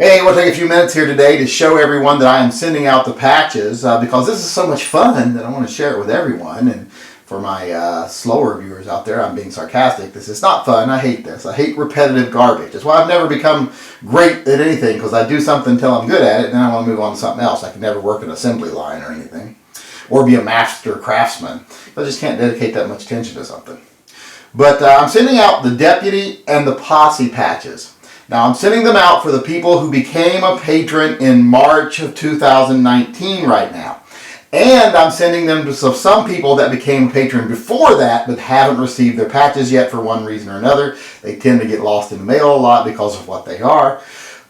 Hey, we'll take a few minutes here today to show everyone that I am sending out the patches because this is so much fun that I want to share it with everyone. And for my slower viewers out there, I'm being sarcastic. This is not fun. I hate this. I hate repetitive garbage. That's why I've never become great at anything, because I do something until I'm good at it and then I want to move on to something else. I can never work an assembly line or anything or be a master craftsman. I just can't dedicate that much attention to something. But I'm sending out the deputy and the posse patches. Now, I'm sending them out for the people who became a patron in March of 2019 right now. And I'm sending them to some people that became a patron before that but haven't received their patches yet for one reason or another. They tend to get lost in the mail a lot because of what they are.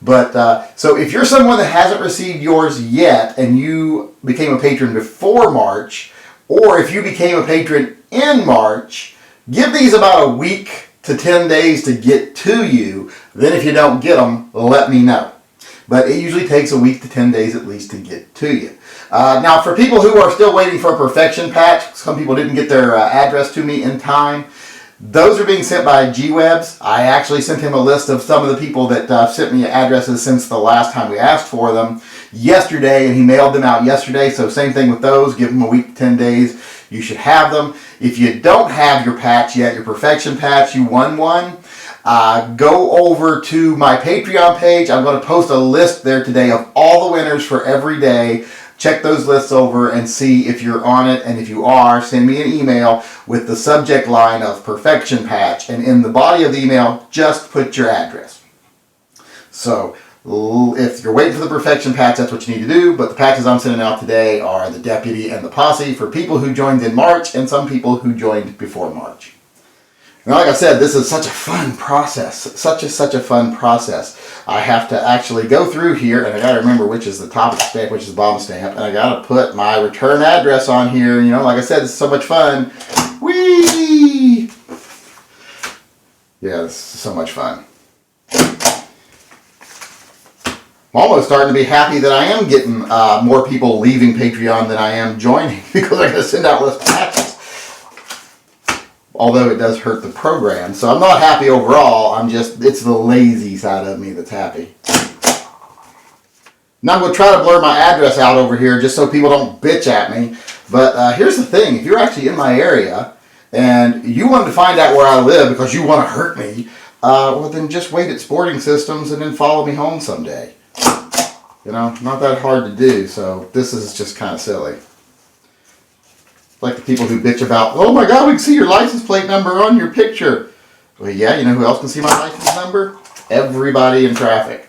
But so if you're someone that hasn't received yours yet and you became a patron before March, or if you became a patron in March, give these about a week to 10 days to get to you. Then if you don't get them, let me know. But it usually takes a week to 10 days at least to get to you. Now, for people who are still waiting for a perfection patch, some people didn't get their address to me in time. Those are being sent by G-Webs. I actually sent him a list of some of the people that sent me addresses since the last time we asked for them yesterday, and he mailed them out yesterday. So same thing with those. Give them a week to 10 days. You should have them. If you don't have your patch yet, your perfection patch, you won one, go over to my Patreon page. I'm going to post a list there today of all the winners for every day. Check those lists over and see if you're on it. And if you are, send me an email with the subject line of perfection patch. And in the body of the email, just put your address. So if you're waiting for the perfection patch, that's what you need to do. But the patches I'm sending out today are the deputy and the posse for people who joined in March and some people who joined before March. Now, like I said, this is such a fun process. Such a fun process. I have to actually go through here, and I got to remember which is the top of the stamp, which is the bottom stamp, and I got to put my return address on here. You know, like I said, this is so much fun. Whee! Yeah, this is so much fun. I'm almost starting to be happy that I am getting more people leaving Patreon than I am joining, because I got to send out less patches. Although it does hurt the program. So I'm not happy overall. It's the lazy side of me that's happy. Now I'm going to try to blur my address out over here just so people don't bitch at me. But here's the thing. If you're actually in my area and you wanted to find out where I live because you want to hurt me, well then just wait at Sporting Systems and then follow me home someday. You know, not that hard to do. So this is just kind of silly. Like the people who bitch about, oh my God, we can see your license plate number on your picture. Well, yeah, you know who else can see my license number? Everybody in traffic.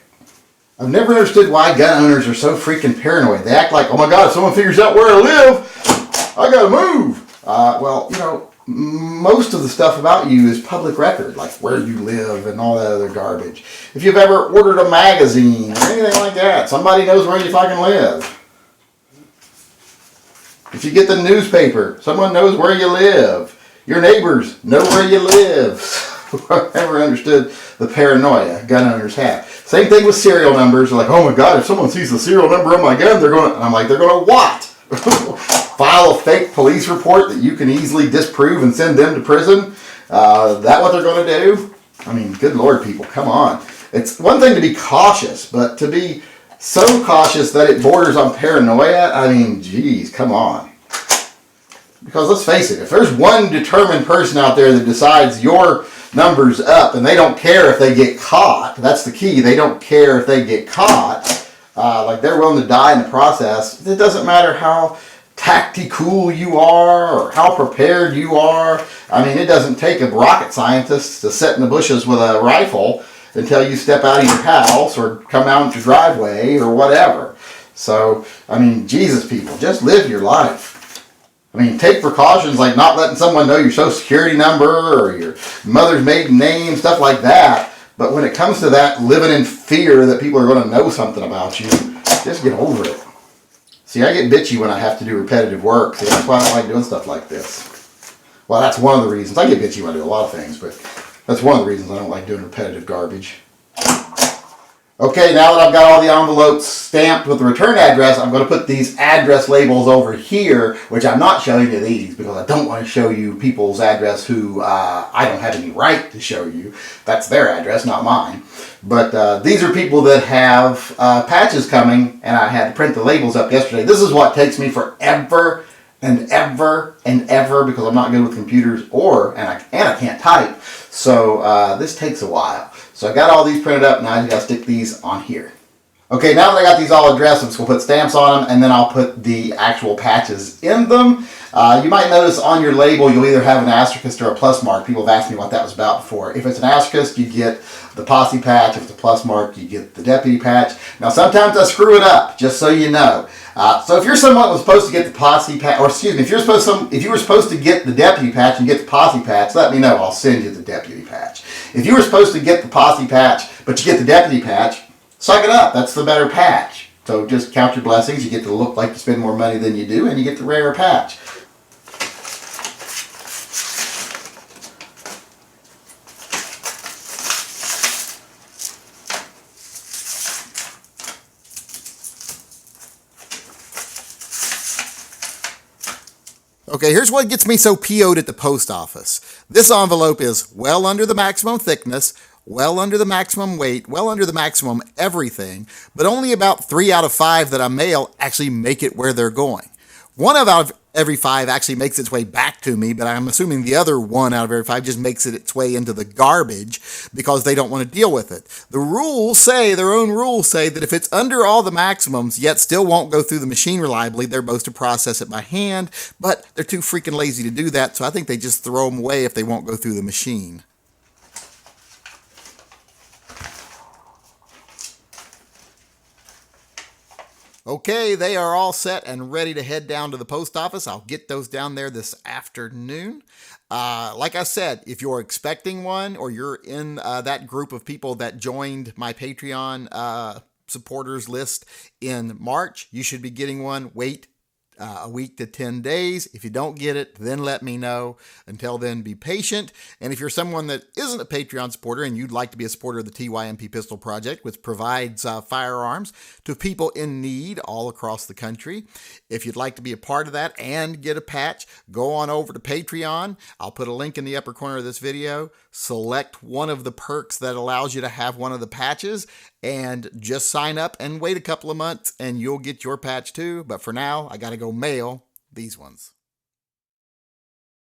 I've never understood why gun owners are so freaking paranoid. They act like, oh my God, if someone figures out where I live, I gotta move. Well, you know, most of the stuff about you is public record, like where you live and all that other garbage. If you've ever ordered a magazine or anything like that, somebody knows where you fucking live. If you get the newspaper, someone knows where you live. Your neighbors know where you live. I've never understood the paranoia gun owners have. Same thing with serial numbers. They're like, oh my God, if someone sees the serial number on my gun, they're going to, and I'm like, they're going to what? File a fake police report that you can easily disprove and send them to prison? That what they're going to do? I mean, good Lord, people, come on. It's one thing to be cautious, but to be so cautious that it borders on paranoia, I mean, geez, come on. Because let's face it, if there's one determined person out there that decides your number's up and they don't care if they get caught, that's the key, they don't care if they get caught, like they're willing to die in the process, it doesn't matter how tactical you are or how prepared you are. I mean, it doesn't take a rocket scientist to sit in the bushes with a rifle until you step out of your house or come out your driveway or whatever. So, I mean, Jesus, people, just live your life. I mean, take precautions like not letting someone know your social security number or your mother's maiden name, stuff like that. But when it comes to that, living in fear that people are going to know something about you, just get over it. See, I get bitchy when I have to do repetitive work. See, that's why I don't like doing stuff like this. Well, that's one of the reasons. I get bitchy when I do a lot of things, but that's one of the reasons I don't like doing repetitive garbage. Okay, now that I've got all the envelopes stamped with the return address, I'm going to put these address labels over here, which I'm not showing you these because I don't want to show you people's address who I don't have any right to show you. That's their address, not mine. But these are people that have patches coming, and I had to print the labels up yesterday. This is what takes me forever and ever and ever because I'm not good with computers and I can't type. So this takes a while. So I got all these printed up. Now I just got to stick these on here. Okay, now that I got these all addressed, I'm just going to put stamps on them, and then I'll put the actual patches in them. You might notice on your label you'll either have an asterisk or a plus mark. People have asked me what that was about before. If it's an asterisk, you get the posse patch. If it's a plus mark, you get the deputy patch. Now sometimes I screw it up, just so you know. So if you're someone who was supposed to get the posse patch, or excuse me, if you were supposed to get the deputy patch and get the posse patch, let me know. I'll send you the deputy patch. If you were supposed to get the posse patch, but you get the deputy patch, suck it up. That's the better patch. So just count your blessings. You get to look like you spend more money than you do, and you get the rarer patch. Okay, here's what gets me so PO'd at the post office. This envelope is well under the maximum thickness, well under the maximum weight, well under the maximum everything, but only about 3 out of 5 that I mail actually make it where they're going. 1 out of every 5 actually makes its way back to me, but I'm assuming the other 1 out of every 5 just makes it its way into the garbage because they don't want to deal with it. Their own rules say that if it's under all the maximums, yet still won't go through the machine reliably, they're supposed to process it by hand, but they're too freaking lazy to do that, so I think they just throw them away if they won't go through the machine. Okay, they are all set and ready to head down to the post office. I'll get those down there this afternoon. Like I said, if you're expecting one or you're in that group of people that joined my Patreon supporters list in March, you should be getting one. Wait a week to 10 days. If you don't get it, then let me know. Until then, be patient. And if you're someone that isn't a Patreon supporter and you'd like to be a supporter of the TYMP Pistol Project, which provides firearms to people in need all across the country, if you'd like to be a part of that and get a patch, go on over to Patreon. I'll put a link in the upper corner of this video. Select one of the perks that allows you to have one of the patches and just sign up and wait a couple of months and you'll get your patch too. But for now, I got to go mail these ones.